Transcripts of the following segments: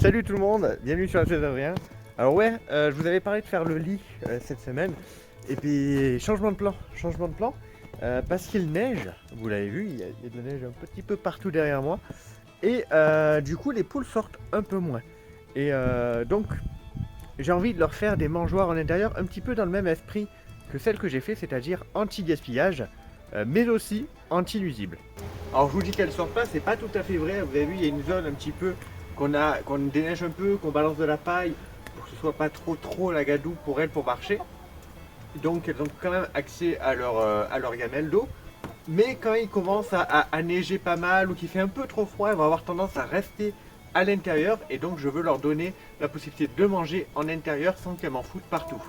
Salut tout le monde, bienvenue sur la chaîne d'Adrien. Alors ouais, je vous avais parlé de faire le lit cette semaine. Et puis changement de plan, parce qu'il neige, vous l'avez vu, il y a de la neige un petit peu partout derrière moi. Et du coup les poules sortent un peu moins. Et donc j'ai envie de leur faire des mangeoires en intérieur un petit peu dans le même esprit que celle que j'ai fait, c'est-à-dire anti-gaspillage, mais aussi anti-nuisible. Alors je vous dis qu'elles sortent pas, c'est pas tout à fait vrai, vous avez vu il y a une zone un petit peu qu'on déneige un peu, qu'on balance de la paille pour que ce soit pas trop la gadoue pour elles pour marcher. Donc elles ont quand même accès à leur gamelle d'eau. Mais quand il commence à neiger pas mal ou qu'il fait un peu trop froid, elles vont avoir tendance à rester à l'intérieur. Et donc je veux leur donner la possibilité de manger en intérieur sans qu'elles m'en foutent partout.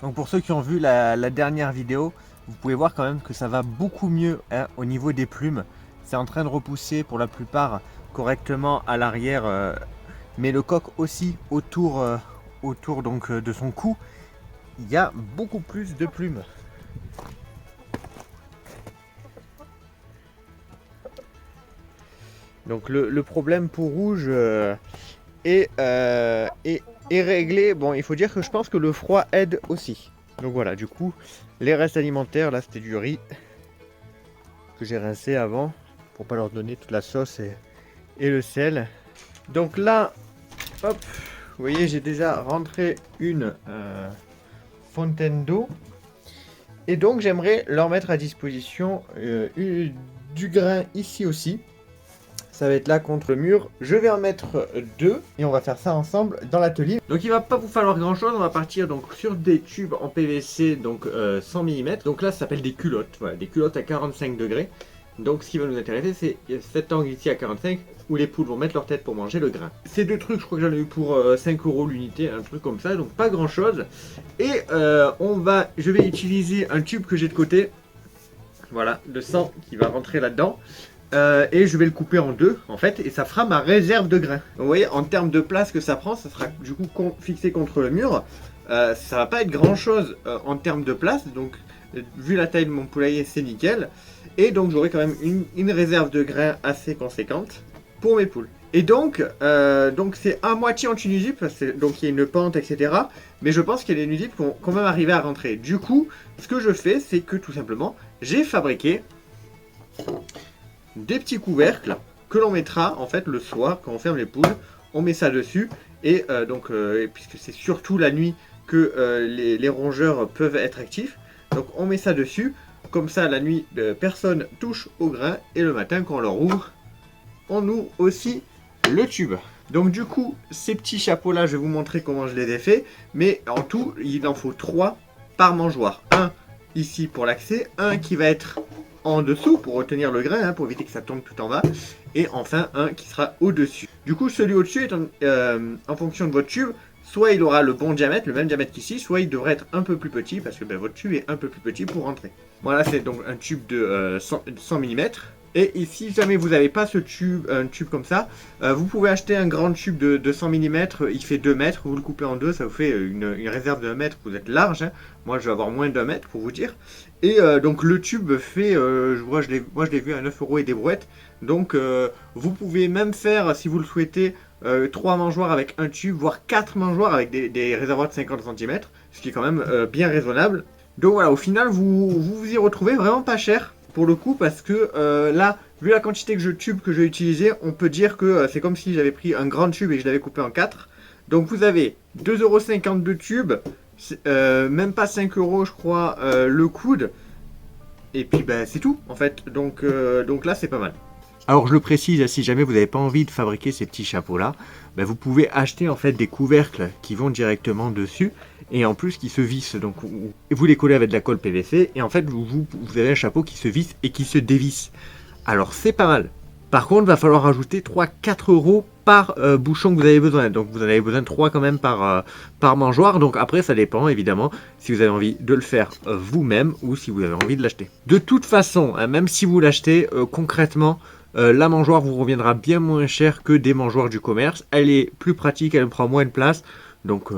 Donc pour ceux qui ont vu la dernière vidéo, vous pouvez voir quand même que ça va beaucoup mieux hein, au niveau des plumes. C'est en train de repousser pour la plupart correctement à l'arrière, mais le coq aussi autour, donc, de son cou. Il y a beaucoup plus de plumes. Donc le problème pour rouge est réglé. Bon, il faut dire que je pense que le froid aide aussi. Donc voilà, du coup, les restes alimentaires, là c'était du riz que j'ai rincé avant pour pas leur donner toute la sauce et le sel. Donc là, hop, vous voyez, j'ai déjà rentré une fontaine d'eau. Et donc j'aimerais leur mettre à disposition du grain ici aussi. Ça va être là contre le mur. Je vais en mettre deux et on va faire ça ensemble dans l'atelier. Donc il va pas vous falloir grand chose. On va partir donc sur des tubes en PVC donc 100 mm. Donc là ça s'appelle des culottes. Voilà, des culottes à 45 degrés. Donc ce qui va nous intéresser c'est cet angle ici à 45 où les poules vont mettre leur tête pour manger le grain. Ces deux trucs je crois que j'en ai eu pour 5 € l'unité, un truc comme ça. Donc pas grand chose. Et je vais utiliser un tube que j'ai de côté. Voilà, de 100 qui va rentrer là-dedans. Et je vais le couper en deux en fait et ça fera ma réserve de grains. Donc, vous voyez en termes de place que ça prend, ça sera du coup fixé contre le mur. Ça va pas être grand chose en termes de place, donc vu la taille de mon poulailler c'est nickel. Et donc j'aurai quand même une réserve de grains assez conséquente pour mes poules. Et donc c'est à moitié anti-nuisible, parce que donc il y a une pente etc. Mais je pense qu'il y a des nuisibles qui vont quand même arriver à rentrer. Du coup ce que je fais c'est que tout simplement j'ai fabriqué des petits couvercles que l'on mettra en fait le soir quand on ferme les poules, on met ça dessus et puisque c'est surtout la nuit que les rongeurs peuvent être actifs, donc on met ça dessus, comme ça la nuit personne touche au grain et le matin quand on leur ouvre, on ouvre aussi le tube. Donc du coup ces petits chapeaux là je vais vous montrer comment je les ai fait, mais en tout il en faut 3 par mangeoire. Un ici pour l'accès, un qui va être en dessous pour retenir le grain, hein, pour éviter que ça tombe tout en bas, et enfin un qui sera au-dessus. Du coup celui au-dessus est en fonction de votre tube, soit il aura le bon diamètre, le même diamètre qu'ici, soit il devrait être un peu plus petit, parce que votre tube est un peu plus petit pour rentrer. Voilà, c'est donc un tube de 100 mm. Et si jamais vous n'avez pas un tube comme ça, vous pouvez acheter un grand tube de 100 mm, il fait 2 mètres, vous le coupez en deux, ça vous fait une réserve de 1 mètre, vous êtes large, hein. Moi je vais avoir moins d'1 mètre pour vous dire. Et donc le tube fait, moi je l'ai vu à 9 € et des brouettes, donc vous pouvez même faire, si vous le souhaitez, 3 mangeoires avec un tube, voire 4 mangeoires avec des réservoirs de 50 cm, ce qui est quand même bien raisonnable. Donc voilà, au final vous y retrouvez vraiment pas cher pour le coup, parce que là, vu la quantité de tubes que je vais utiliser, on peut dire que c'est comme si j'avais pris un grand tube et que je l'avais coupé en 4. Donc vous avez 2,50 € de tube, même pas 5 € je crois le coude, et puis ben, c'est tout en fait, donc là c'est pas mal. Alors je le précise, si jamais vous n'avez pas envie de fabriquer ces petits chapeaux là, ben, vous pouvez acheter en fait des couvercles qui vont directement dessus et en plus qui se vissent, donc vous les collez avec de la colle PVC et en fait vous avez un chapeau qui se visse et qui se dévisse. Alors c'est pas mal. Par contre, il va falloir rajouter 3-4 € par bouchon que vous avez besoin. Donc vous en avez besoin de 3 quand même par mangeoire. Donc après, ça dépend évidemment si vous avez envie de le faire vous-même ou si vous avez envie de l'acheter. De toute façon, hein, même si vous l'achetez, concrètement, la mangeoire vous reviendra bien moins cher que des mangeoires du commerce. Elle est plus pratique, elle prend moins de place. Donc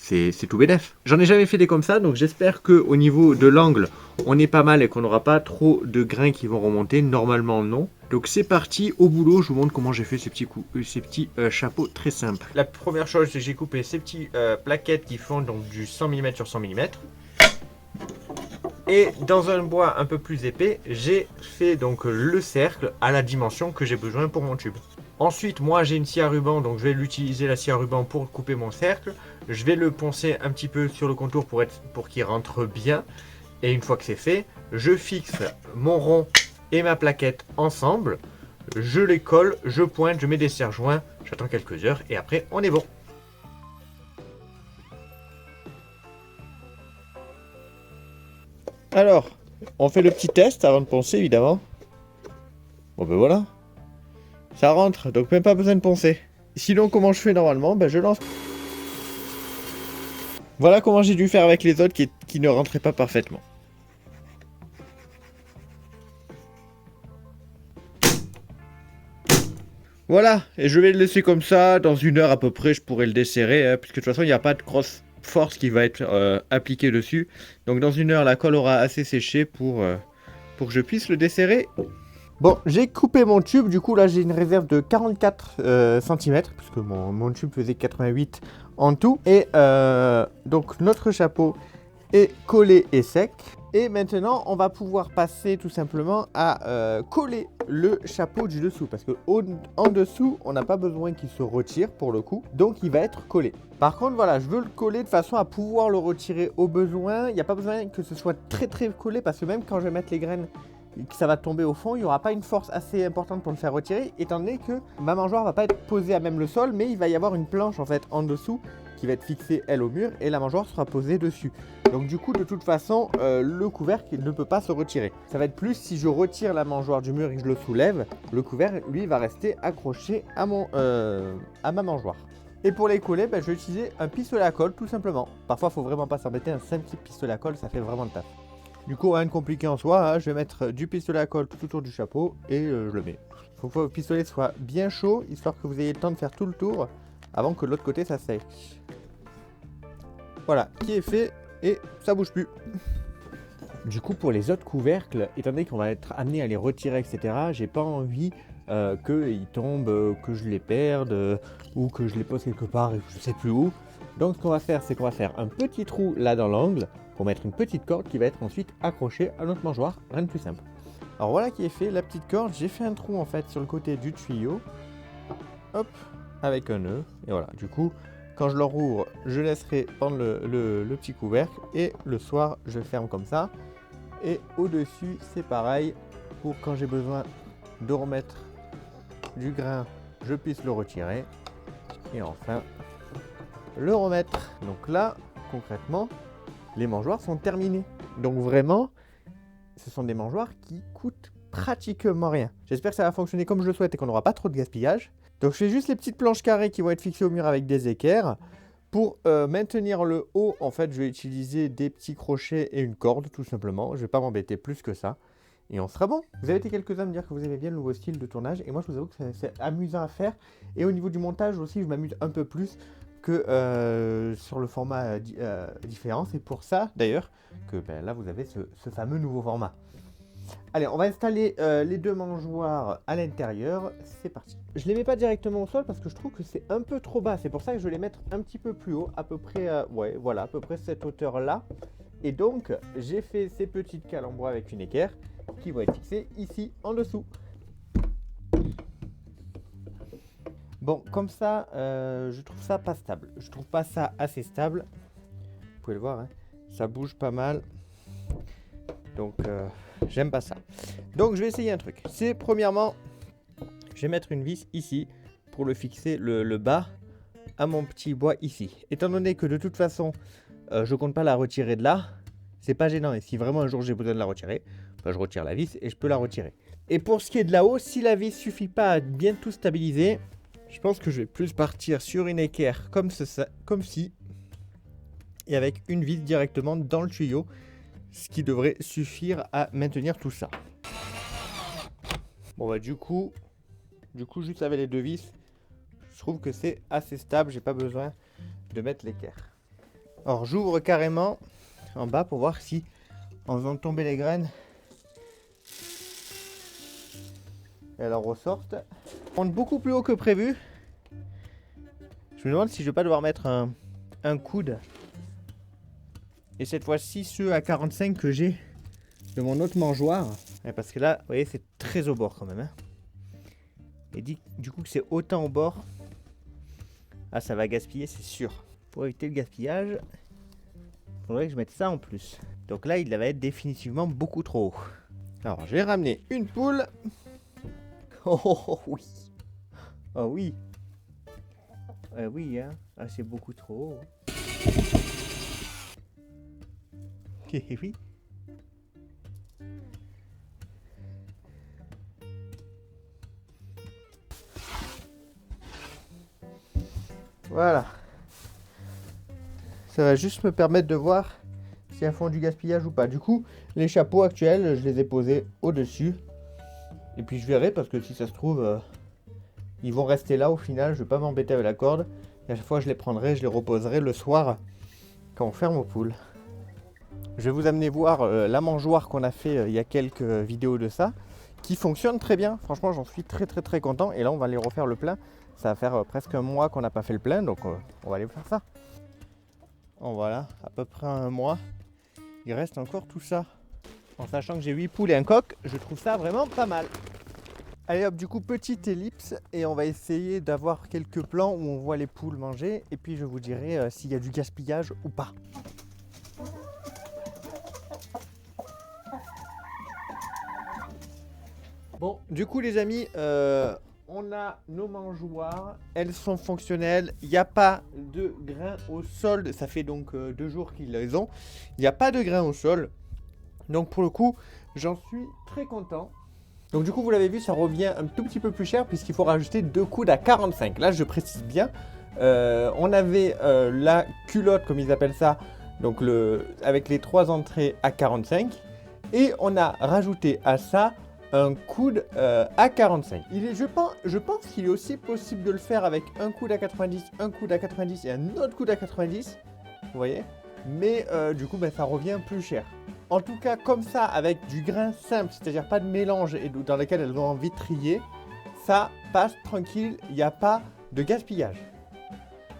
c'est tout bénef. J'en ai jamais fait des comme ça, donc j'espère qu'au niveau de l'angle, on est pas mal et qu'on n'aura pas trop de grains qui vont remonter. Normalement, non. Donc c'est parti, au boulot, je vous montre comment j'ai fait ces petits chapeaux très simples. La première chose, c'est que j'ai coupé ces petits plaquettes qui font donc du 100 mm sur 100 mm. Et dans un bois un peu plus épais, j'ai fait donc le cercle à la dimension que j'ai besoin pour mon tube. Ensuite, moi j'ai une scie à ruban, donc je vais l'utiliser la scie à ruban pour couper mon cercle. Je vais le poncer un petit peu sur le contour pour qu'il rentre bien. Et une fois que c'est fait, je fixe mon rond et ma plaquette ensemble. Je les colle, je pointe, je mets des serre-joints, j'attends quelques heures et après on est bon. Alors, on fait le petit test avant de poncer évidemment. Bon ben voilà. Ça rentre, donc même pas besoin de poncer. Sinon, comment je fais normalement? Ben je lance. Voilà comment j'ai dû faire avec les autres qui ne rentraient pas parfaitement. Voilà, et je vais le laisser comme ça. Dans 1 heure à peu près, je pourrai le desserrer, hein, puisque de toute façon, il n'y a pas de grosse force qui va être appliquée dessus. Donc dans 1 heure, la colle aura assez séché pour que je puisse le desserrer. Bon, j'ai coupé mon tube, du coup là j'ai une réserve de 44 cm, puisque mon tube faisait 88 en tout. Et donc notre chapeau est collé et sec. Et maintenant on va pouvoir passer tout simplement à coller le chapeau du dessous. Parce que en dessous on n'a pas besoin qu'il se retire pour le coup, donc il va être collé. Par contre voilà, je veux le coller de façon à pouvoir le retirer au besoin. Il n'y a pas besoin que ce soit très collé, parce que même quand je vais mettre les graines et que ça va tomber au fond, il n'y aura pas une force assez importante pour le faire retirer, étant donné que ma mangeoire va pas être posée à même le sol, mais il va y avoir une planche en fait en dessous qui va être fixée elle au mur et la mangeoire sera posée dessus. Donc du coup de toute façon le couvercle ne peut pas se retirer. Ça va être plus si je retire la mangeoire du mur et que je le soulève, le couvercle lui va rester accroché à ma mangeoire. Et pour les coller, je vais utiliser un pistolet à colle tout simplement. Parfois il faut vraiment pas s'embêter, un simple pistolet à colle ça fait vraiment le taf. Du coup, rien de compliqué en soi, hein. Je vais mettre du pistolet à colle tout autour du chapeau et je le mets. Il faut que le pistolet soit bien chaud, histoire que vous ayez le temps de faire tout le tour avant que de l'autre côté ça sèche. Voilà, qui est fait et ça bouge plus. Du coup, pour les autres couvercles, étant donné qu'on va être amené à les retirer, etc., j'ai pas envie qu'ils tombent, que je les perde ou que je les pose quelque part et je sais plus où. Donc, ce qu'on va faire, c'est qu'on va faire un petit trou là dans l'angle pour mettre une petite corde qui va être ensuite accrochée à notre mangeoire, rien de plus simple. Alors voilà qui est fait, la petite corde, j'ai fait un trou en fait sur le côté du tuyau, hop, avec un nœud, et voilà, du coup, quand je le rouvre, je laisserai pendre le petit couvercle, et le soir, je ferme comme ça, et au-dessus, c'est pareil, pour quand j'ai besoin de remettre du grain, je puisse le retirer, et enfin, le remettre. Donc là, concrètement, les mangeoires sont terminées. Donc vraiment, ce sont des mangeoires qui coûtent pratiquement rien. J'espère que ça va fonctionner comme je le souhaite et qu'on n'aura pas trop de gaspillage. Donc je fais juste les petites planches carrées qui vont être fixées au mur avec des équerres. Pour maintenir le haut, en fait, je vais utiliser des petits crochets et une corde, tout simplement. Je ne vais pas m'embêter plus que ça. Et on sera bon. Vous avez été quelques-uns à me dire que vous aimez bien le nouveau style de tournage. Et moi, je vous avoue que c'est amusant à faire. Et au niveau du montage aussi, je m'amuse un peu plus que sur le format différent. C'est pour ça d'ailleurs que là vous avez ce fameux nouveau format. Allez, on va installer les deux mangeoires à l'intérieur. C'est parti. Je les mets pas directement au sol parce que je trouve que c'est un peu trop bas. C'est pour ça que je vais les mettre un petit peu plus haut, à peu près, ouais, voilà, à peu près cette hauteur là. Et donc j'ai fait ces petites cales en bois avec une équerre qui vont être fixées ici en dessous. Bon, comme ça, je trouve ça pas stable. Je trouve pas ça assez stable. Vous pouvez le voir, hein, ça bouge pas mal. Donc, j'aime pas ça. Donc, je vais essayer un truc. C'est premièrement, je vais mettre une vis ici pour le fixer le bas à mon petit bois ici. Étant donné que de toute façon, je compte pas la retirer de là, c'est pas gênant. Et si vraiment un jour j'ai besoin de la retirer, je retire la vis et je peux la retirer. Et pour ce qui est de là-haut, si la vis suffit pas à bien tout stabiliser, je pense que je vais plus partir sur une équerre comme ci, et avec une vis directement dans le tuyau, ce qui devrait suffire à maintenir tout ça. Bon du coup juste avec les deux vis, je trouve que c'est assez stable, j'ai pas besoin de mettre l'équerre. Alors j'ouvre carrément en bas pour voir si, en faisant tomber les graines, elles en ressortent. On monte beaucoup plus haut que prévu. Je me demande si je vais pas devoir mettre un coude. Et cette fois-ci, ceux à 45 que j'ai de mon autre mangeoire. Parce que là, vous voyez, c'est très au bord quand même. Hein. Et du coup que c'est autant au bord, ah, ça va gaspiller, c'est sûr. Pour éviter le gaspillage, il faudrait que je mette ça en plus. Donc là, il va être définitivement beaucoup trop haut. Alors, j'ai ramené une poule. Oh oui. Oh oui. Oui, hein. Ah, c'est beaucoup trop haut. Oui. Voilà. Ça va juste me permettre de voir si elles font du gaspillage ou pas. Du coup, les chapeaux actuels, je les ai posés au-dessus. Et puis je verrai parce que si ça se trouve, ils vont rester là au final. Je ne vais pas m'embêter avec la corde. Et à chaque fois, je les prendrai, je les reposerai le soir quand on ferme aux poules. Je vais vous amener voir la mangeoire qu'on a fait il y a quelques vidéos de ça, qui fonctionne très bien. Franchement, j'en suis très content. Et là, on va aller refaire le plein. Ça va faire presque un mois qu'on n'a pas fait le plein, donc on va aller faire ça. Bon, voilà, à peu près un mois. Il reste encore tout ça. En sachant que j'ai 8 poules et un coq, je trouve ça vraiment pas mal. Allez hop, du coup, petite ellipse. Et on va essayer d'avoir quelques plans où on voit les poules manger. Et puis je vous dirai s'il y a du gaspillage ou pas. Bon, du coup les amis, on a nos mangeoires, elles sont fonctionnelles, il n'y a pas de grains au sol, ça fait donc 2 jours qu'ils les ont, il n'y a pas de grains au sol, donc pour le coup, j'en suis très content. Donc du coup, vous l'avez vu, ça revient un tout petit peu plus cher puisqu'il faut rajouter 2 coudes à 45, là je précise bien, on avait la culotte comme ils appellent ça, donc avec les 3 entrées à 45, et on a rajouté à ça un coude à 45. Je pense qu'il est aussi possible de le faire avec un coude à 90, un coude à 90 et un autre coude à 90. Vous voyez? Mais du coup, ça revient plus cher. En tout cas, comme ça, avec du grain simple, c'est-à-dire pas de mélange et dans lequel elles ont envie de trier, ça passe tranquille, il n'y a pas de gaspillage.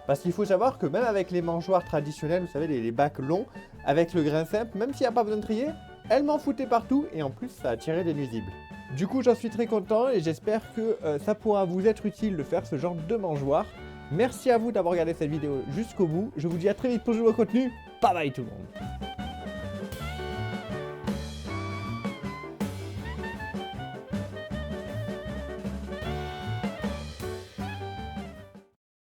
Parce qu'il faut savoir que même avec les mangeoires traditionnels, vous savez, les bacs longs, avec le grain simple, même s'il n'y a pas besoin de trier, elle m'en foutait partout et en plus ça a tiré des nuisibles. Du coup j'en suis très content et j'espère que ça pourra vous être utile de faire ce genre de mangeoire. Merci à vous d'avoir regardé cette vidéo jusqu'au bout. Je vous dis à très vite pour de nouveaux contenus. Bye bye tout le monde.